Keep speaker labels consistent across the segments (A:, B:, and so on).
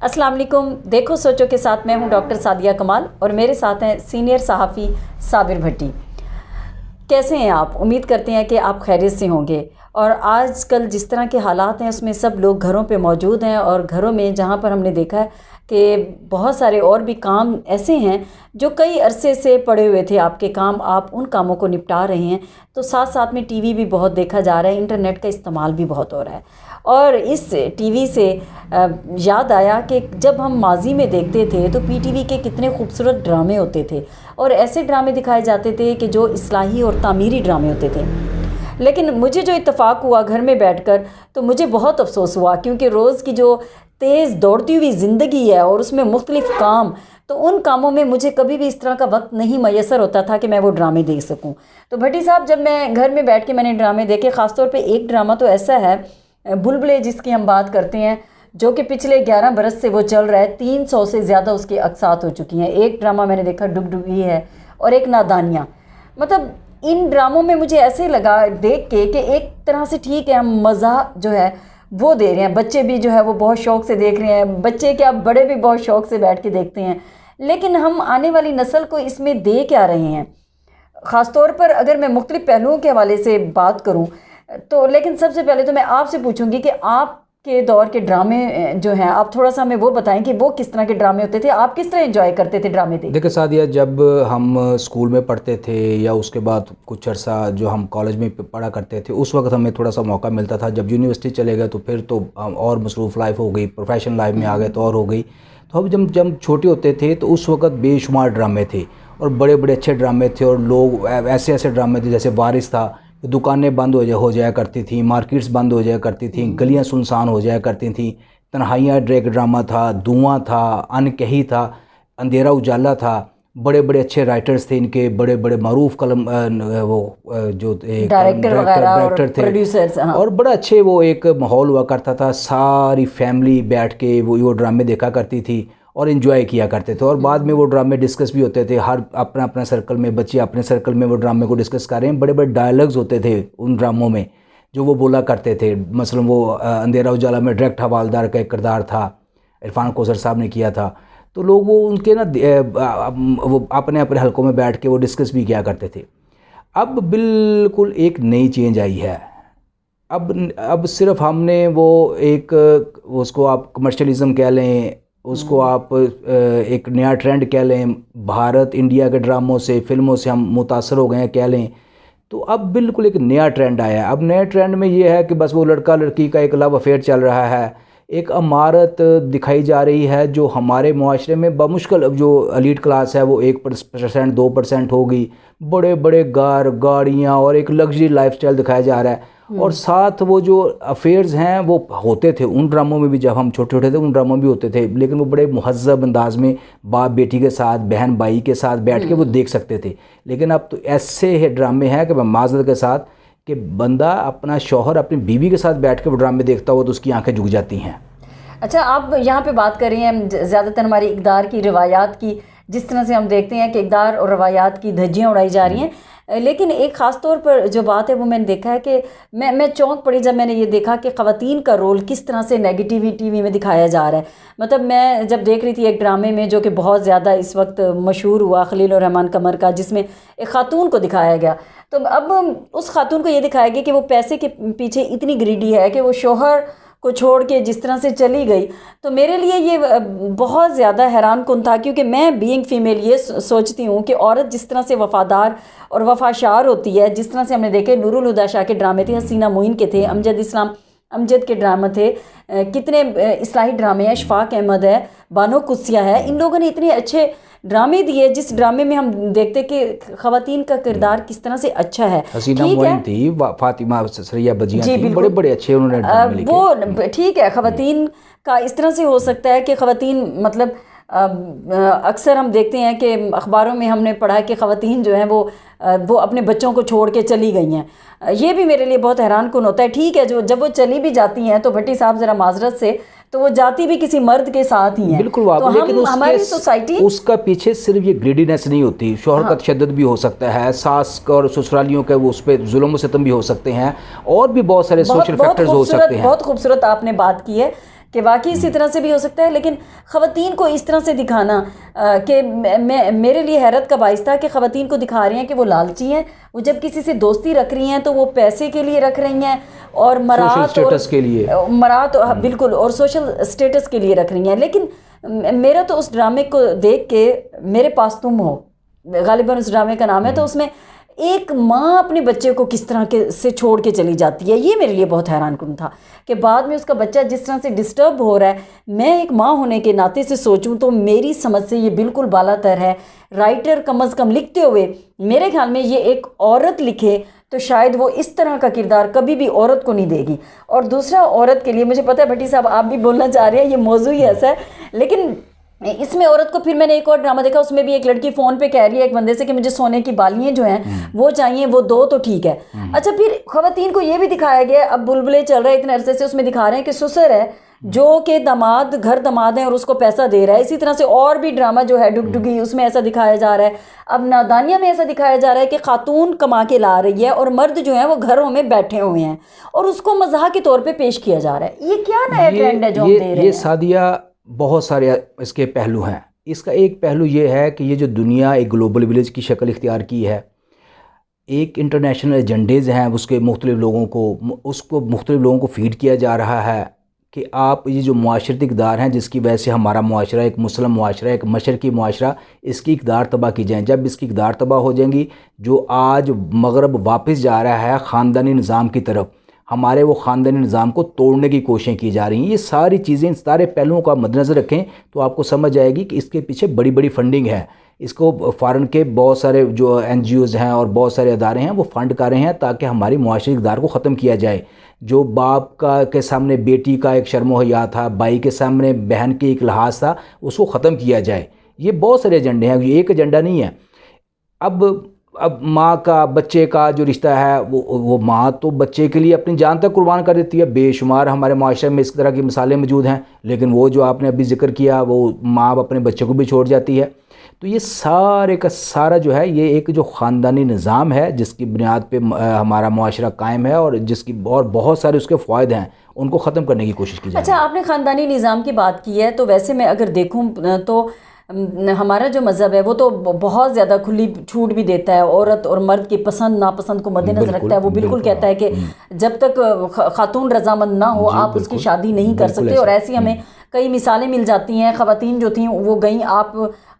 A: अस्सलाम वालेकुम। देखो सोचो के साथ मैं हूं डॉक्टर सादिया कमाल और मेरे साथ हैं सीनियर सहाफ़ी साबिर भट्टी। कैसे हैं आप? उम्मीद करते हैं कि आप खैरियत से होंगे। और आजकल जिस तरह के हालात हैं उसमें सब लोग घरों पे मौजूद हैं और घरों में जहां पर हमने देखा है कि बहुत सारे और भी काम ऐसे हैं जो कई अरसे से पड़े हुए थे आपके काम, आप उन कामों को निपटा रहे हैं। तो साथ साथ में टीवी भी बहुत देखा जा रहा है, इंटरनेट का इस्तेमाल भी बहुत हो रहा है। और इस टीवी से याद आया कि जब हम माजी में देखते थे तो पीटीवी के कितने खूबसूरत ड्रामे होते थे और ऐसे ड्रामे दिखाए जाते थे कि जो इस्लाही और तामीरी ड्रामे होते थे। लेकिन मुझे जो इत्तेफाक हुआ घर में बैठकर, तो मुझे बहुत अफसोस हुआ क्योंकि रोज़ की जो तेज़ दौड़ती हुई ज़िंदगी है और उसमें मुख्तलिफ़ काम, तो उन कामों में मुझे कभी भी इस तरह का वक्त नहीं मैसर होता था कि मैं वो ड्रामे देख सकूं। तो भट्टी साहब, जब मैं घर में बैठ के मैंने ड्रामे देखे, ख़ासतौर पे एक ड्रामा तो ऐसा है बुलबुले जिसकी हम बात करते हैं, जो कि पिछले 11 बरस से वो चल रहा है। 300 से ज़्यादा उसकी अक़सात हो चुकी हैं। एक ड्रामा मैंने देखा डुगडुगी है और एक नादानियाँ। मतलब इन ड्रामों में मुझे ऐसे लगा देख के कि एक तरह से ठीक है, हम मज़ा जो है वो दे रहे हैं, बच्चे भी जो है वो बहुत शौक़ से देख रहे हैं, बच्चे क्या बड़े भी बहुत शौक़ से बैठ के देखते हैं। लेकिन हम आने वाली नस्ल को इसमें दे क्या रहे हैं? ख़ास तौर पर अगर मैं मुख्तलिफ़ पहलुओं के हवाले से बात करूं तो, लेकिन सबसे पहले तो मैं आपसे पूछूंगी कि आपके दौर के ड्रामे जो हैं, आप थोड़ा सा हमें वो बताएं कि वो किस तरह के ड्रामे होते थे, आप किस तरह एंजॉय करते थे ड्रामे देख?
B: देखिए सादिया, जब हम स्कूल में पढ़ते थे या उसके बाद कुछ अर्सा जो हम कॉलेज में पढ़ा करते थे, उस वक्त हमें थोड़ा सा मौका मिलता था। जब यूनिवर्सिटी चले गए तो फिर तो और मसरूफ़ लाइफ हो गई, प्रोफेशनल लाइफ में आ गए तो और हो गई। तो अब जब छोटे होते थे तो उस वक्त बेशुमार ड्रामे थे और बड़े बड़े अच्छे ड्रामे थे और लोग ऐसे ऐसे ड्रामे थे, जैसे वारिस था, दुकानें बंद हो जाया करती थी, मार्केट्स बंद हो जाया करती थी, गलियां सुनसान हो जाया करती थी। तन्हाइयाँ एक ड्रामा था, धुआं था, अनकही था, अंधेरा उजाला था। बड़े बड़े अच्छे राइटर्स थे इनके, बड़े बड़े मारूफ कलम जो डायरेक्टर थे,
A: प्रोड्यूसर्स,
B: और बड़ा अच्छे वो एक माहौल हुआ करता था। सारी फैमिली बैठ के वो ड्रामे देखा करती थी और इन्जॉय किया करते थे। और बाद में वो ड्रामे डिस्कस भी होते थे, हर अपना अपना सर्कल में, बच्चे अपने सर्कल में वो ड्रामे को डिस्कस कर रहे हैं। बड़े बड़े डायलॉग्स होते थे उन ड्रामों में जो वो बोला करते थे। मसलन वो अंधेरा उजाला में डायरेक्ट हवालदार का एक किरदार था, इरफान कोसर साहब ने किया था। तो लोग वो उनके ना वो अपने अपने हलकों में बैठ के वो डिस्कस भी किया करते थे। अब बिल्कुल एक नई चेंज आई है। अब सिर्फ हमने वो एक, उसको आप कमर्शलिज़म कह लें, उसको आप एक नया ट्रेंड कह लें, भारत इंडिया के ड्रामों से, फिल्मों से हम मुतासर हो गए हैं कह लें। तो अब बिल्कुल एक नया ट्रेंड आया है। अब नए ट्रेंड में ये है कि बस वो लड़का लड़की का एक लव अफेयर चल रहा है, एक अमारत दिखाई जा रही है जो हमारे मुआशरे में बमुश्किल जो एलीट क्लास है वो 1% 2% होगी। बड़े बड़े गाड़ियाँ और एक लग्जरी लाइफस्टाइल दिखाया जा रहा है। और साथ वो जो अफेयर्स हैं वो होते थे उन ड्रामों में भी, जब हम छोटे छोटे थे उन ड्रामों में भी होते थे, लेकिन वो बड़े मुहज़्ज़ब अंदाज में बाप बेटी के साथ, बहन भाई के साथ बैठ के वो देख सकते थे। लेकिन अब तो ऐसे ड्रामे हैं कि माज़रत के साथ कि बंदा अपना शौहर अपनी बीवी के साथ बैठ के वो ड्रामे देखता हो तो उसकी आंखें झुक जाती हैं।
A: अच्छा, आप यहाँ पे बात कर रही हैं ज़्यादातर हमारी इक़दार की, रिवायात की, जिस तरह से हम देखते हैं कि इक़दार और रवायात की धज्जियाँ उड़ाई जा रही हैं। लेकिन एक ख़ास तौर पर जो बात है वो मैंने देखा है कि मैं चौंक पड़ी जब मैंने ये देखा कि ख़वातीन का रोल किस तरह से नेगेटिविटी में दिखाया जा रहा है। मतलब मैं जब देख रही थी एक ड्रामे में जो कि बहुत ज़्यादा इस वक्त मशहूर हुआ, खलील रहमान कमर का, जिसमें एक ख़ातून को दिखाया गया। तो अब उस खातून को ये दिखाया गया कि वो पैसे के पीछे इतनी ग्रीडी है कि वो शोहर को छोड़ के जिस तरह से चली गई। तो मेरे लिए ये बहुत ज़्यादा हैरान कुन था, क्योंकि मैं बीइंग फ़ीमेल ये सोचती हूँ कि औरत जिस तरह से वफ़ादार और वफ़ाशार होती है, जिस तरह से हमने देखे नूरुल हुदा शाह के ड्रामे थे, हसीना मोइन के थे, अमजद के ड्रामे थे, कितने इस्लाही ड्रामे हैं, अशफाक अहमद है, बानो कुसिया है, इन लोगों ने इतने अच्छे ड्रामे दिए जिस ड्रामे में हम देखते कि ख़वातीन का किरदार किस तरह से अच्छा है।
B: हसीना मोइन थी, फातिमा सरैया बजिया थी, बड़े बड़े अच्छे उन्होंने ड्रामे लिखे।
A: वो ठीक है, ख़वातीन का इस तरह से हो सकता है कि ख़वातीन मतलब अक्सर हम देखते हैं कि अखबारों में हमने पढ़ा कि ख़वातीन जो हैं वो अपने बच्चों को छोड़ के चली गई हैं। ये भी मेरे लिए बहुत हैरान कुन होता है। ठीक है, जो जब वो चली भी जाती हैं तो भट्टी साहब ज़रा माजरत से, तो वो जाती भी किसी मर्द के साथ ही है।
B: बिल्कुल,
A: तो
B: लेकिन
A: हमारी सोसाइटी
B: उसका पीछे सिर्फ ये ग्रीडीनेस नहीं होती, शौहर का तशद्दुद भी हो सकता है, सास और ससुरालियों के वो उस पर जुल्म व सितम भी हो सकते हैं, और भी बहुत सारे सोशल फैक्टर्स हो सकते हैं।
A: बहुत खूबसूरत आपने बात की है कि वाकई इसी तरह से भी हो सकता है, लेकिन ख़वातीन को इस तरह से दिखाना कि मेरे लिए हैरत का बाइस था कि ख़वातीन को दिखा रही हैं कि वो लालची हैं, वो जब किसी से दोस्ती रख रही हैं तो वो पैसे के लिए रख रही हैं और मरात
B: के लिए
A: मरात बिल्कुल और सोशल स्टेटस के लिए रख रही हैं। लेकिन मेरा तो उस ड्रामे को देख के, मेरे पास तुम हो गालिबन उस ड्रामे का नाम है, तो उसमें एक माँ अपने बच्चे को किस तरह के से छोड़ के चली जाती है, ये मेरे लिए बहुत हैरानकुन था कि बाद में उसका बच्चा जिस तरह से डिस्टर्ब हो रहा है, मैं एक माँ होने के नाते से सोचूं तो मेरी समझ से ये बिल्कुल बालातर है। राइटर कम अज़ कम लिखते हुए मेरे ख्याल में ये एक औरत लिखे तो शायद वो इस तरह का किरदार कभी भी औरत को नहीं देगी। और दूसरा, औरत के लिए मुझे पता है भट्टी साहब आप भी बोलना चाह रहे हैं, ये मौजू ही ऐसा है, लेकिन इसमें औरत को, फिर मैंने एक और ड्रामा देखा, उसमें भी एक लड़की फ़ोन पे कह रही है एक बंदे से कि मुझे सोने की बालियाँ जो हैं वो चाहिए, वो दो तो ठीक है। अच्छा, फिर ख़वातीन को ये भी दिखाया गया, अब बुलबुले चल रहे हैं इतने अरसे से, उसमें दिखा रहे हैं कि ससुर है जो कि दामाद, घर दामाद है और उसको पैसा दे रहा है। इसी तरह से और भी ड्रामा जो है डुगडुगी, उसमें ऐसा दिखाया जा रहा है। अब नादानिया में ऐसा दिखाया जा रहा है कि खातून कमा के ला रही है और मर्द जो है वो घरों में बैठे हुए हैं और उसको मज़ाक के तौर पे पेश किया जा रहा है। ये क्या नया ट्रेंड है जो हम दे रहे हैं?
B: ये सादिया, बहुत सारे इसके पहलू हैं। इसका एक पहलू ये है कि ये जो दुनिया एक ग्लोबल विलेज की शक्ल इख्तियार की है, एक इंटरनेशनल एजेंडेज़ हैं, उसको मुख्तलिफ़ लोगों को फ़ीड किया जा रहा है कि आप ये जो मुआशरती इक़दार हैं जिसकी वजह से हमारा मुआशरा एक मुस्लिम मुआशरा, एक मशरक़ी मुआशरा, इसकी इक़दार तबाह की जाए। जब इसकी इक़दार तबाह हो जाएंगी, जो आज मगरब वापस जा रहा है ख़ानदानी निज़ाम की तरफ, हमारे वो ख़ानदानी निज़ाम को तोड़ने की कोशिशें की जा रही हैं। ये सारी चीज़ें, इन सारे पहलुओं का मद्देनज़र रखें तो आपको समझ आएगी कि इसके पीछे बड़ी बड़ी फंडिंग है। इसको फ़ॉरेन के बहुत सारे जो NGOs हैं और बहुत सारे अदारे हैं वो फ़ंड कर रहे हैं ताकि हमारी मुआशरी इक़दार को ख़त्म किया जाए। जो बाप के सामने बेटी का एक शर्म हया था, भाई के सामने बहन की एक लिहाज था, उसको ख़त्म किया जाए। ये बहुत सारे एजेंडे हैं, ये एक एजेंडा नहीं है। अब माँ का बच्चे का जो रिश्ता है, वो माँ तो बच्चे के लिए अपनी जान तक कुर्बान कर देती है। बेशुमार हमारे माशरे में इस तरह की मिसालें मौजूद हैं, लेकिन वो जो आपने अभी जिक्र किया, वो माँ अपने बच्चे को भी छोड़ जाती है। तो ये सारे का सारा जो है, ये एक जो ख़ानदानी निज़ाम है जिसकी बुनियाद पे हमारा मुआशरा कायम है और जिसकी और बहुत सारे उसके फ़ायदे हैं, उनको ख़त्म करने की कोशिश की जाए।
A: अच्छा, आपने ख़ानदानी निज़ाम की बात की है, तो वैसे मैं अगर देखूँ तो हमारा जो मज़हब है वो तो बहुत ज़्यादा खुली छूट भी देता है, औरत और मर्द की पसंद नापसंद को मद्देनज़र रखता है। वो बिल्कुल कहता है कि जब तक खातून रज़ामंद ना हो आप उसकी शादी नहीं कर सकते। और ऐसी हमें कई मिसालें मिल जाती हैं। ख़वातीन जो थीं वो गईं आप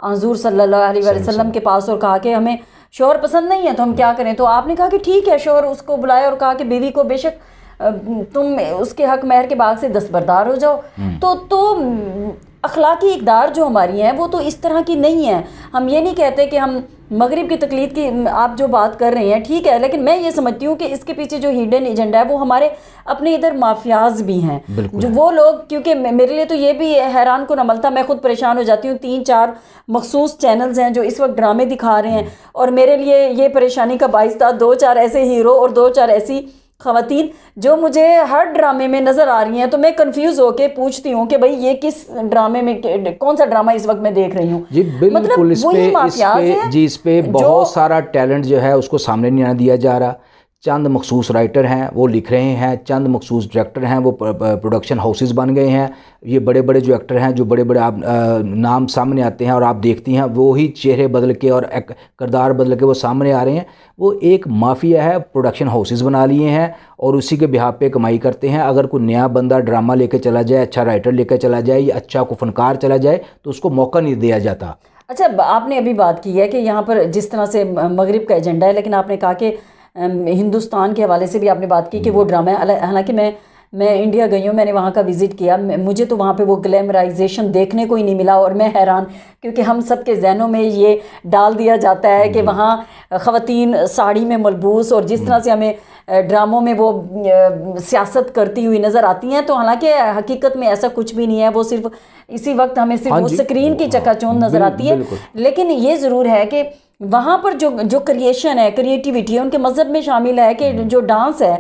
A: हुज़ूर सल्लल्लाहु अलैहि वसल्लम के पास और कहा कि हमें शौहर पसंद नहीं है तो हम क्या करें। तो आपने कहा कि ठीक है, शौहर उसको बुलाए और कहा कि बीवी को बेशक तुम उसके हक महर के बाग से दस्तबरदार हो जाओ। तो अखलाकी इक़दार जो हमारी हैं वो तो इस तरह की नहीं है। हम ये नहीं कहते कि हम मगरिब की तकलीद की आप जो बात कर रहे हैं ठीक है, लेकिन मैं ये समझती हूँ कि इसके पीछे जो हिडन एजेंडा है वो हमारे अपने इधर माफियाज भी हैं, जो वो लोग, क्योंकि मेरे लिए तो ये भी हैरान कुन अमल था, मैं खुद परेशान हो जाती हूँ। 3-4 मखसूस चैनल्स हैं जो इस वक्त ड्रामे दिखा रहे हैं और मेरे लिए ये परेशानी का बाइस था 2-4 ऐसे हीरो और 2-4 ऐसी ख़वातीन जो मुझे हर ड्रामे में नज़र आ रही हैं। तो मैं कंफ्यूज होके पूछती हूँ कि भाई ये किस ड्रामे में, कौन सा ड्रामा इस वक्त मैं देख रही हूँ।
B: जी बिल्कुल, मतलब इस पे बहुत सारा टैलेंट जो है उसको सामने नहीं आने दिया जा रहा। चंद मखसूस राइटर हैं वो लिख रहे हैं, चंद मखसूस डायरेक्टर हैं वो प्रोडक्शन हाउसेस बन गए हैं। ये बड़े बड़े जो एक्टर हैं, जो बड़े बड़े आप नाम सामने आते हैं और आप देखती हैं वो ही चेहरे बदल के और किरदार बदल के वो सामने आ रहे हैं। वो एक माफिया है, प्रोडक्शन हाउसेस बना लिए हैं और उसी के बिहाफ पे कमाई करते हैं। अगर कोई नया बंदा ड्रामा लेकर चला जाए, अच्छा राइटर लेकर चला जाए या अच्छा को फनकार चला जाए तो उसको मौका नहीं दिया जाता। अच्छा,
A: आपने अभी बात की है कि यहाँ पर जिस तरह से मगरिब का एजेंडा है, लेकिन आपने कहा कि हिंदुस्तान के हवाले से भी आपने बात की कि वो ड्रामा है। हालांकि मैं इंडिया गई हूँ, मैंने वहाँ का विज़िट किया, मुझे तो वहाँ पे वो ग्लैमराइजेशन देखने को ही नहीं मिला और मैं हैरान, क्योंकि हम सब के जहनों में ये डाल दिया जाता है कि वहाँ ख़वातीन साड़ी में मलबूस और जिस तरह से हमें ड्रामों में वो सियासत करती हुई नज़र आती हैं, तो हालांकि हकीकत में ऐसा कुछ भी नहीं है। वो सिर्फ इसी वक्त हमें सिर्फ वो स्क्रीन की चकाचौंध नज़र आती है। लेकिन ये ज़रूर है कि वहाँ पर जो क्रिएशन है, क्रिएटिविटी है, उनके मज़हब में शामिल है कि जो डांस है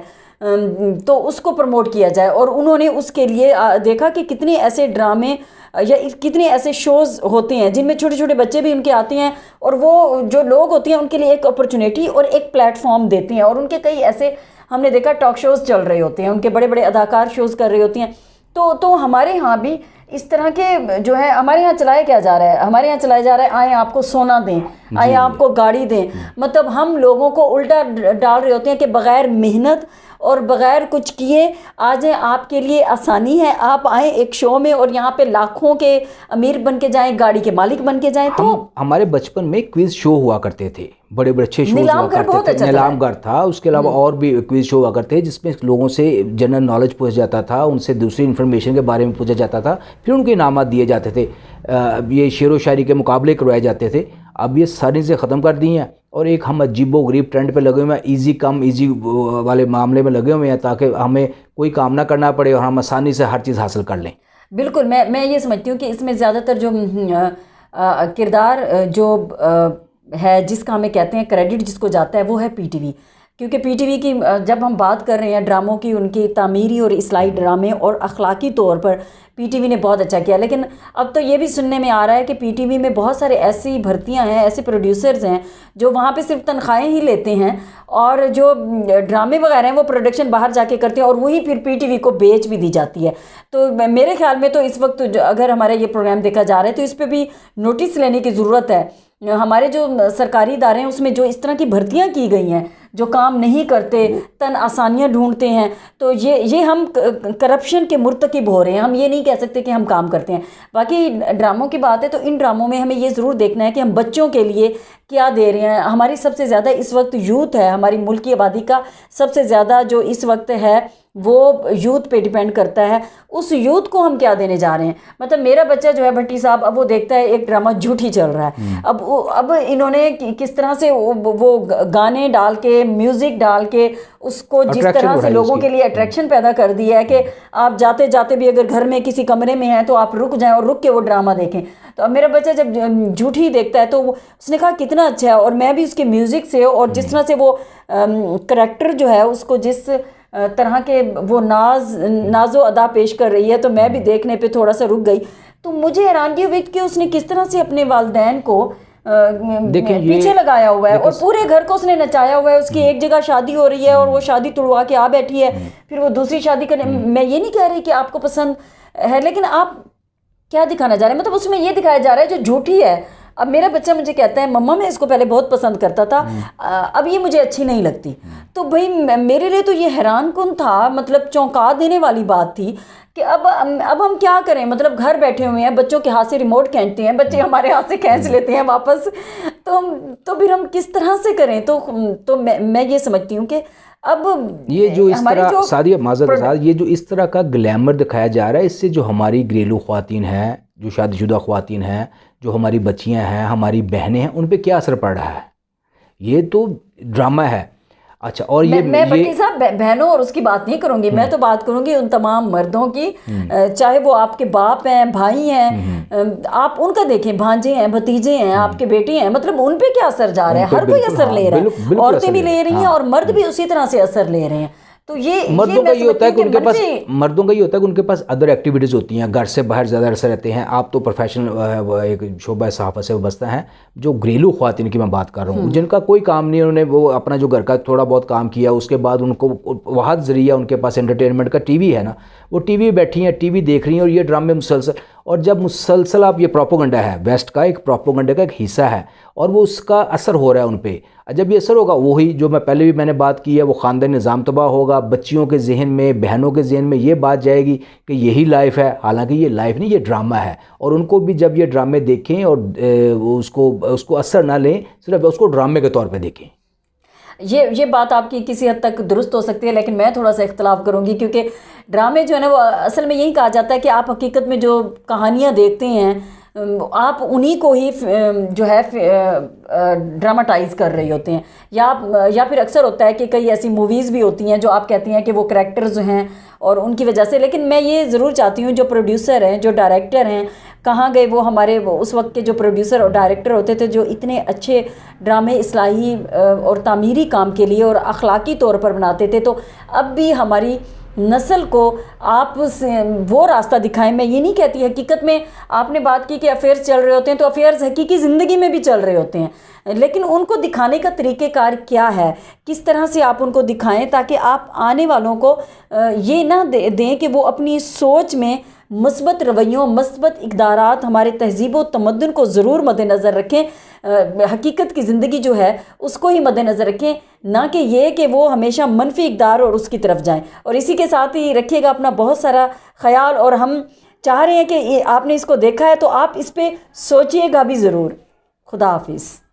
A: तो उसको प्रमोट किया जाए। और उन्होंने उसके लिए देखा कि कितने ऐसे ड्रामे या कितने ऐसे शोज़ होते हैं जिनमें छोटे छोटे बच्चे भी उनके आते हैं और वो जो लोग होते हैं उनके लिए एक अपॉर्चुनिटी और एक प्लेटफॉर्म देते हैं। और उनके कई ऐसे हमने देखा टॉक शोज़ चल रहे होते हैं, उनके बड़े बड़े अदाकार शोज़ कर रहे होते हैं। तो हमारे यहाँ भी इस तरह के जो है, हमारे यहाँ चलाया क्या जा रहा है, हमारे यहाँ चलाया जा रहा है आए आपको सोना दें, आए आपको गाड़ी दें, मतलब हम लोगों को उल्टा डाल रहे होते हैं कि बग़ैर मेहनत और बग़ैर कुछ किए आ जाएं, आपके लिए आसानी है, आप आएँ एक शो में और यहाँ पे लाखों के अमीर बन के जाएं, गाड़ी के मालिक बन के जाएं। तो
B: हमारे बचपन में क्विज शो हुआ करते थे, बड़े बड़े अच्छे शो हुआ करते थे।
A: अच्छा
B: नीलामगर था, उसके अलावा और भी क्विज शो हुआ करते थे जिसमें लोगों से जनरल नॉलेज पूछा जाता था, उनसे दूसरी इन्फॉर्मेशन के बारे में पूछा जाता था, फिर उनको इनामात दिए जाते थे। ये शेर व शायरी के मुकाबले करवाए जाते थे। अब ये सारी से ख़त्म कर दी हैं और एक हम अजीबो गरीब ट्रेंड पे लगे हुए हैं, ईजी कम ईजी वाले मामले में लगे हुए हैं ताकि हमें कोई काम ना करना पड़े और हम आसानी से हर चीज़ हासिल कर लें।
A: बिल्कुल, मैं ये समझती हूँ कि इसमें ज़्यादातर जो किरदार जो है, जिसका हमें कहते हैं क्रेडिट जिसको जाता है, वो है पीटीवी। क्योंकि पीटीवी की जब हम बात कर रहे हैं ड्रामों की, उनकी तामीरी और इस्लाही ड्रामे और अखलाकी तौर पर पीटीवी ने बहुत अच्छा किया। लेकिन अब तो ये भी सुनने में आ रहा है कि पीटीवी में बहुत सारे ऐसी भर्तियां हैं, ऐसे प्रोड्यूसर्स हैं जो वहाँ पे सिर्फ तनख्वाहें ही लेते हैं और जो ड्रामे वगैरह हैं वो प्रोडक्शन बाहर जाके करते हैं और वही फिर पीटीवी को बेच भी दी जाती है। तो मेरे ख्याल में तो इस वक्त अगर हमारा ये प्रोग्राम देखा जा रहा है तो इस पर भी नोटिस लेने की ज़रूरत है। हमारे जो सरकारी इदारे हैं उसमें जो इस तरह की भर्तियां की गई हैं, जो काम नहीं करते, तन आसानियां ढूंढते हैं, तो ये हम करप्शन के मुर्तकिब हो रहे हैं। हम ये नहीं कह सकते कि हम काम करते हैं। बाकी ड्रामों की बात है तो इन ड्रामों में हमें ये ज़रूर देखना है कि हम बच्चों के लिए क्या दे रहे हैं। हमारी सबसे ज़्यादा इस वक्त यूथ है, हमारी मुल्क की आबादी का सबसे ज़्यादा जो इस वक्त है वो यूथ पे डिपेंड करता है। उस यूथ को हम क्या देने जा रहे हैं। मतलब मेरा बच्चा जो है भट्टी साहब, अब वो देखता है एक ड्रामा झूठी चल रहा है, अब इन्होंने किस तरह से वो गाने डाल के, म्यूज़िक डाल के उसको जिस तरह से लोगों के लिए अट्रैक्शन पैदा कर दिया है कि आप जाते जाते भी अगर घर में किसी कमरे में हैं तो आप रुक जाएं और रुक के वो ड्रामा देखें। तो अब मेरा बच्चा जब झूठी देखता है तो उसने कहा कितना अच्छा है, और मैं भी उसके म्यूज़िक से और जिस तरह से वो करैक्टर जो है उसको जिस तरह के वो नाजो अदा पेश कर रही है, तो मैं भी देखने पे थोड़ा सा रुक गई। तो मुझे हैरानगी हुई कि उसने किस तरह से अपने वालिदैन को पीछे लगाया हुआ है और पूरे घर को उसने नचाया हुआ है। उसकी एक जगह शादी हो रही है और वो शादी तुड़वा के आ बैठी है, फिर वो दूसरी शादी करने। मैं ये नहीं कह रही कि आपको पसंद है, लेकिन आप क्या दिखाना चाह रहे हैं। मतलब उसमें ये दिखाया जा रहा है जो झूठी है। अब मेरा बच्चा मुझे कहता है मम्मा मैं इसको पहले बहुत पसंद करता था, अब ये मुझे अच्छी नहीं लगती। तो भाई मेरे लिए तो ये हैरान कुन था, मतलब चौंका देने वाली बात थी कि अब हम क्या करें। मतलब घर बैठे हुए हैं, बच्चों के हाथ से रिमोट खींचते हैं, बच्चे हमारे हाथ से खींच लेते हैं वापस, तो फिर हम किस तरह से करें। तो मैं ये समझती हूँ कि अब
B: ये जो इस तरह सादिया माज़रत के साथ ये जो इस तरह का ग्लैमर दिखाया जा रहा है, इससे जो हमारी घरेलू ख़वातीन हैं, जो शादीशुदा ख़वातीन हैं, जो हमारी बच्चियां हैं, हमारी बहनें हैं, उन पे क्या असर पड़ रहा है। ये तो ड्रामा है। अच्छा, और मैं
A: भट्टी साहब बहनों और उसकी बात नहीं करूंगी, मैं तो बात करूंगी उन तमाम मर्दों की, चाहे वो आपके बाप हैं, भाई हैं, आप उनका देखें, भांजे हैं, भतीजे हैं, आपके बेटे हैं, मतलब उन पे क्या असर जा रहा है। हर कोई असर ले रहा है, औरतें भी ले रही हैं और मर्द भी उसी तरह से असर ले रहे हैं। तो ये
B: मर्दों का ये होता है कि उनके पास अदर एक्टिविटीज़ होती हैं, घर से बाहर ज़्यादा अरसा रहते हैं। आप तो प्रोफेशनल एक शोबा सहाफ़त से वाबस्ता हैं। जो घरेलू ख़वातीन की मैं बात कर रहा हूँ, जिनका कोई काम नहीं, उन्होंने वो अपना जो घर का थोड़ा बहुत काम किया, उसके बाद उनको वाहद ज़रिया उनके पास एंटरटेनमेंट का टीवी है ना, वो टीवी बैठी हैं, टीवी देख रही हैं और ये ड्रामे मुसलसल। और जब मुसलसल आप, ये प्रोपोगंडा है, वेस्ट का एक प्रोपोगंडा का एक हिस्सा है और वो उसका असर हो रहा है उन पे। जब ये असर होगा, वही जो मैंने बात की है, वो ख़ानदानी निज़ाम तबाह होगा, बच्चियों के जहन में, बहनों के जहन में ये बात जाएगी कि यही लाइफ है। हालांकि ये लाइफ नहीं, ये ड्रामा है। और उनको भी जब ये ड्रामे देखें और उसको असर ना लें, सिर्फ उसको ड्रामे के तौर पर देखें।
A: ये बात आपकी किसी हद तक दुरुस्त हो सकती है, लेकिन मैं थोड़ा सा इख्तलाफ करूँगी, क्योंकि ड्रामे जो है ना वो असल में यही कहा जाता है कि आप हकीकत में जो कहानियाँ देखते हैं आप उन्हीं को ही जो है ड्रामाटाइज़ कर रहे होते हैं, या फिर अक्सर होता है कि कई ऐसी मूवीज़ भी होती हैं जो आप कहती हैं कि वो करैक्टर्स हैं और उनकी वजह से। लेकिन मैं ये ज़रूर चाहती हूँ जो प्रोड्यूसर हैं, जो डायरेक्टर हैं, कहाँ गए वो हमारे उस वक्त के जो प्रोड्यूसर और डायरेक्टर होते थे जो इतने अच्छे ड्रामे इस्लाही और तामीरी काम के लिए और अखलाकी तौर पर बनाते थे। तो अब भी हमारी नस्ल को आप वो रास्ता दिखाएं। मैं ये नहीं कहती, हकीकत में आपने बात की कि अफेयर्स चल रहे होते हैं, तो अफेयर्स हकीकी ज़िंदगी में भी चल रहे होते हैं, लेकिन उनको दिखाने का तरीक़ेकार क्या है, किस तरह से आप उनको दिखाएं ताकि आप आने वालों को ये ना दें कि वो अपनी सोच में मुस्बत रवैयों, मुस्बत इक़दारात, हमारे तहज़ीब व तमद्दुन को ज़रूर मद्देनज़र रखें, हकीकत की ज़िंदगी जो है उसको ही मद्देनज़र रखें, ना कि ये कि वो हमेशा मनफी इक़दार और उसकी तरफ जाएं। और इसी के साथ ही रखिएगा अपना बहुत सारा ख्याल, और हम चाह रहे हैं कि आपने इसको देखा है तो आप इस पर सोचिएगा भी ज़रूर। खुदा हाफिज़।